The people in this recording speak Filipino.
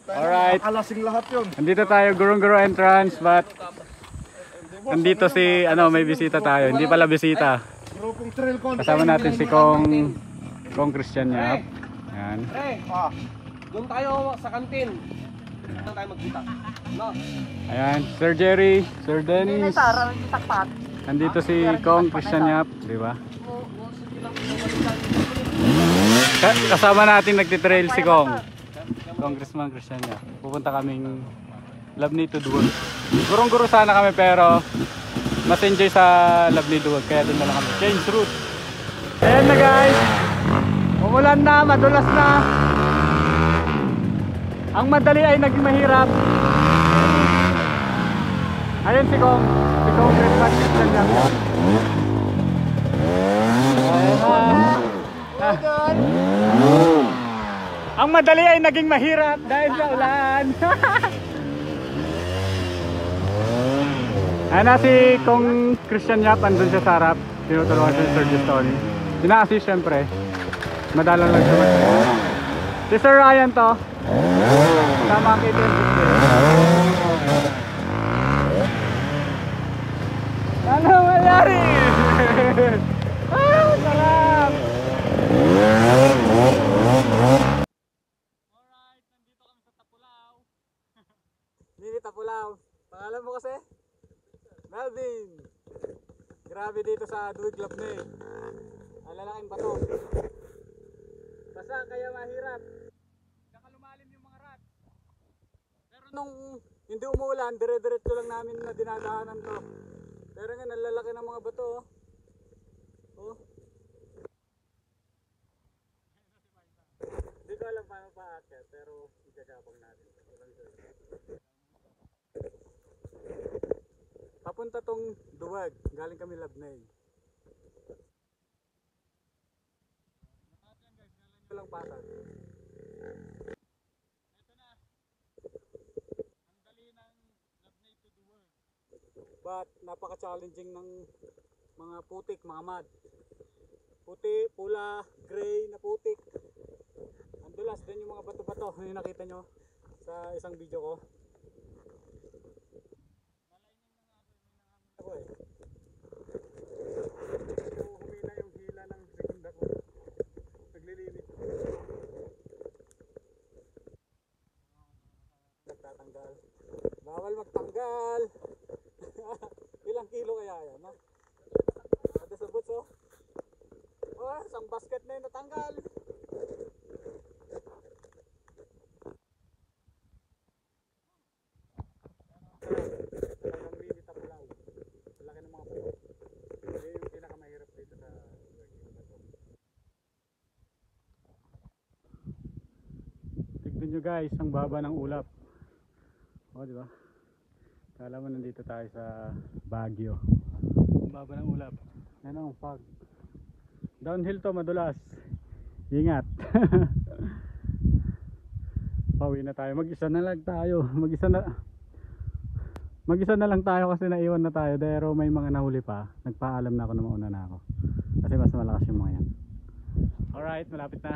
Alright. Alasing lahat yun. Nandito tayo, Gurong-Guro entrance, but nandito si, may bisita tayo. Hindi pala bisita. Kasama natin si Kong Christian Yap. Ayan. Doon tayo sa kantin. Doon tayo magkita. No? Ayan, Sir Jerry, Sir Dennis. Nandito si Kong Christian Yap, di ba? Kasama natin nagtitrail si Congressman Christian Yap. Pupunta kaming Labni to Duwag. Gurong-guro sana kami pero mas enjoy sa Labni Duwag kaya doon na lang kami. Change route. Ayan na guys. Umulan na, madulas na. Ang madali ay naging mahirap. Ayun si Congressman Christian Yap. Ang madali ay naging mahirap dahil sa ulan. Ayan na si Kong Christian Yap, andun siya sa harap. Tinutulungan siya si Sir Justoni. Sinasi syempre. Madalang lang siya. Si Sir Ryan to. Tama ang KTM. Ano nangyari? Sarap! Alright, nandito kami sa Tapulaw. Hindi Tapulaw. Pangalan mo kasi? Melvin. Grabe dito sa Duwig Labni. Ang lalaking bato. Basta kaya mahirap. Saka lumalim yung mga rat. Pero nung hindi umuulan, dire-diretso lang namin na dinadaanan to. Pero nga nalalaki ng mga bato. Oh. Hindi ko alam paano paakyat pero igagabang natin. Papunta tong Duwag, galing kami Labnay. Ito lang patag. Ito na. Ang dali ng Labnay to Duwag. But napaka-challenging ng mga putik, mga mud. Puti, pula, gray na putik. Ang dulas din yung mga bato-bato. Yung nakita nyo sa isang video ko. Ako eh. So, humina yung hila ng segunda ko. Naglilinis. Nagtatanggal. Bawal magtanggal. Ilang kilo kaya yan, no? Ate sa boots, oh. Oh, isang basket na yung natanggal. Talagang mini Tapulaw. Malaki ng mga puto. Hindi yung pinakamahirap dito sa bato. Tignan nyo guys, ang baba ng ulap. O, diba? Kala mo nandito tayo sa Baguio. Ang baba ng ulap. Yan ang fog. Downhill to, madulas. Ingat. Pauwi na tayo. Mag-isa na lang tayo. Mag-isa na lang tayo kasi naiwan na tayo. Pero may mga nahuli pa. Nagpaalam na ako na mauna na ako. Kasi mas malakas yung mga yan. Alright, malapit na.